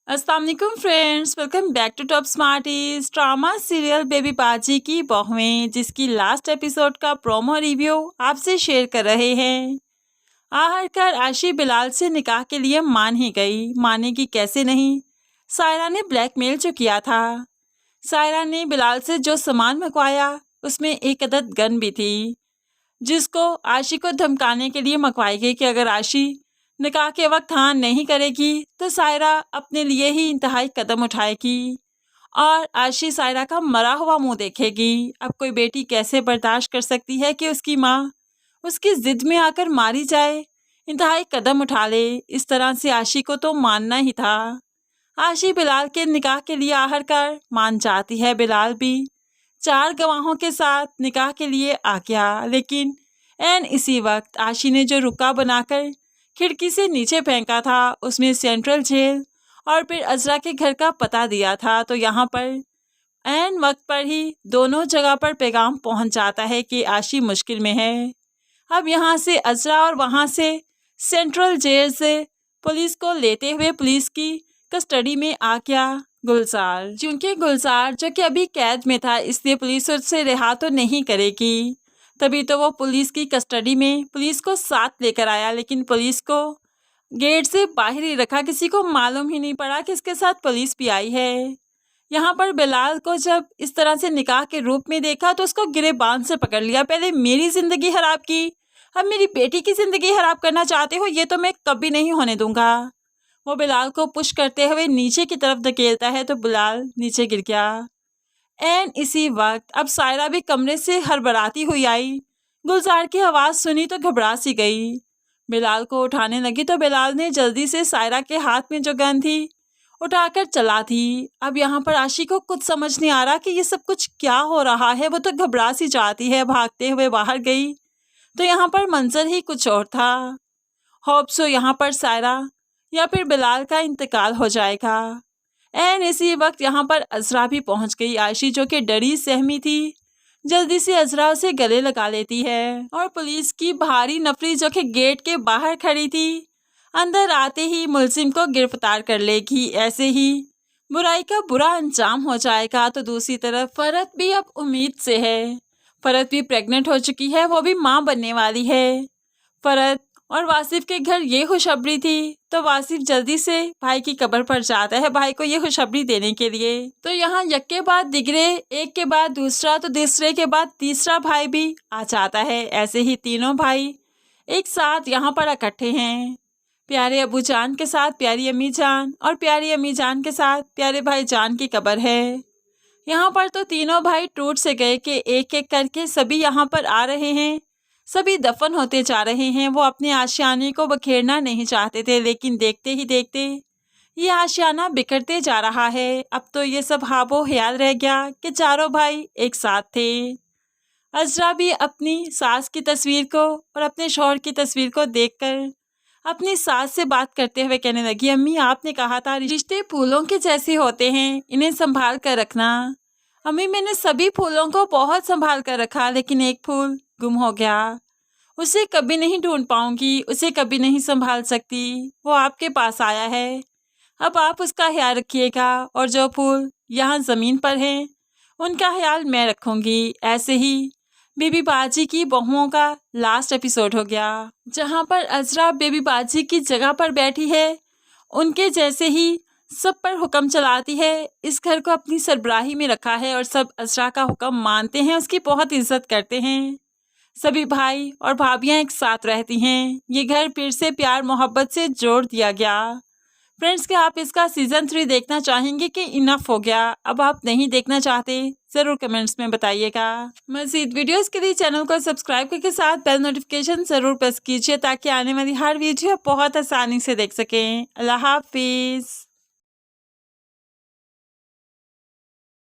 अस्सलाम वालेकुम friends, welcome back to top smarties. Drama serial Baby Baji की बहुएं जिसकी लास्ट एपिसोड का प्रोमो रिव्यू आपसे शेयर कर रहे हैं। आखिरकार आशी बिलाल से निकाह के लिए मान ही गई, मानेगी कैसे नहीं। सायरा ने ब्लैकमेल जो किया था, सायरा ने बिलाल से जो सामान मंगवाया उसमें एक अदद गन भी थी, जिसको आशी को धमकाने के लिए मंगवाई गई कि अगर आशी निकाह के वक्त हाँ नहीं करेगी तो सायरा अपने लिए ही इंतहाई कदम उठाएगी और आशी सायरा का मरा हुआ मुंह देखेगी। अब कोई बेटी कैसे बर्दाश्त कर सकती है कि उसकी माँ उसकी जिद में आकर मारी जाए, इंतहाई कदम उठा ले। इस तरह से आशी को तो मानना ही था। आशी बिलाल के निकाह के लिए आखिरकार मान जाती है। बिलाल भी 4 गवाहों के साथ निकाह के लिए आ गया, लेकिन एन इसी वक्त आशी ने जो रुका बनाकर खिड़की से नीचे फेंका था उसमें सेंट्रल जेल और फिर अजरा के घर का पता दिया था। तो यहाँ पर एन वक्त पर ही दोनों जगह पर पैगाम पहुँच जाता है कि आशी मुश्किल में है। अब यहाँ से अजरा और वहाँ से सेंट्रल जेल से पुलिस को लेते हुए पुलिस की कस्टडी में आ गया गुलजार। क्योंकि गुलजार जो कि अभी कैद में था इसलिए पुलिस उससे रिहा तो नहीं करेगी, तभी तो वो पुलिस की कस्टडी में पुलिस को साथ लेकर आया, लेकिन पुलिस को गेट से बाहर ही रखा। किसी को मालूम ही नहीं पड़ा कि इसके साथ पुलिस भी आई है। यहाँ पर बिलाल को जब इस तरह से निकाह के रूप में देखा तो उसको गिरेबान से पकड़ लिया। पहले मेरी ज़िंदगी खराब की, अब मेरी बेटी की ज़िंदगी खराब करना चाहते हो, ये तो मैं कभी नहीं होने दूंगा। वो बिलाल को पुश करते हुए नीचे की तरफ धकेलता है तो बिलाल नीचे गिर गया। एन इसी वक्त अब सायरा भी कमरे से हड़बड़ाती हुई आई। गुलजार की आवाज़ सुनी तो घबरा सी गई। बिलाल को उठाने लगी तो बिलाल ने जल्दी से सायरा के हाथ में जो गन थी उठाकर चला दी। अब यहाँ पर आशी को कुछ समझ नहीं आ रहा कि ये सब कुछ क्या हो रहा है। वो तो घबरा सी जाती है, भागते हुए बाहर गई तो यहाँ पर मंजर ही कुछ और था। होप सो यहाँ पर सायरा या फिर बिलाल का इंतकाल हो जाएगा। एन इसी वक्त यहाँ पर अजरा भी पहुँच गई। आशी जो कि डरी सहमी थी जल्दी से अजरा उसे गले लगा लेती है और पुलिस की भारी नफरी जो कि गेट के बाहर खड़ी थी अंदर आते ही मुलजिम को गिरफ्तार कर लेगी। ऐसे ही बुराई का बुरा अंजाम हो जाएगा। तो दूसरी तरफ फरहत भी अब उम्मीद से है। फरहत भी प्रेग्नेंट हो चुकी है, वो भी माँ बनने वाली है। फरहत और वासिफ के घर ये खुशखबरी थी तो वासिफ जल्दी से भाई की कब्र पर जाता है भाई को ये खुशखबरी देने के लिए। तो यहाँ एक के बाद दिगरे, एक के बाद दूसरा, तो दूसरे के बाद तीसरा भाई भी आ जाता है। ऐसे ही तीनों भाई एक साथ यहाँ पर इकट्ठे हैं। प्यारे अबू जान के साथ प्यारी अम्मी जान और प्यारी अम्मी जान के साथ प्यारे भाई जान की कब्र है। यहाँ पर तो तीनों भाई टूट से गए कि एक एक करके सभी यहाँ पर आ रहे हैं, सभी दफन होते जा रहे हैं। वो अपने आशियाने को बखेरना नहीं चाहते थे, लेकिन देखते ही देखते ये आशियाना बिखरते जा रहा है। अब तो ये सब हाबो ख्याल रह गया कि चारों भाई एक साथ थे। अजरा भी अपनी सास की तस्वीर को और अपने शौहर की तस्वीर को देखकर अपनी सास से बात करते हुए कहने लगी, अम्मी आपने कहा था रिश्ते फूलों के जैसे होते हैं, इन्हें संभाल कर रखना। अम्मी मैंने सभी फूलों को बहुत संभाल कर रखा, लेकिन एक फूल गुम हो गया, उसे कभी नहीं ढूंढ पाऊंगी, उसे कभी नहीं संभाल सकती। वो आपके पास आया है, अब आप उसका ख्याल रखिएगा और जो फूल यहाँ ज़मीन पर हैं उनका ख्याल मैं रखूंगी। ऐसे ही बेबी बाजी की बहुओं का लास्ट एपिसोड हो गया, जहाँ पर अजरा बेबी बाजी की जगह पर बैठी है, उनके जैसे ही सब पर हुक्म चलाती है। इस घर को अपनी सरबराही में रखा है और सब अजरा का हुक्म मानते हैं, उसकी बहुत इज्जत करते हैं। सभी भाई और भाभियां एक साथ रहती हैं। ये घर फिर से प्यार मोहब्बत से जोड़ दिया गया। फ्रेंड्स, क्या आप इसका सीज़न 3 देखना चाहेंगे कि इनफ हो गया, अब आप नहीं देखना चाहते? ज़रूर कमेंट्स में बताइएगा। मज़ीद वीडियोस के लिए चैनल को सब्सक्राइब करके साथ बेल नोटिफिकेशन ज़रूर प्रेस कीजिए ताकि आने वाली हर वीडियो बहुत आसानी से देख सकें। अल्लाह हाफिज़।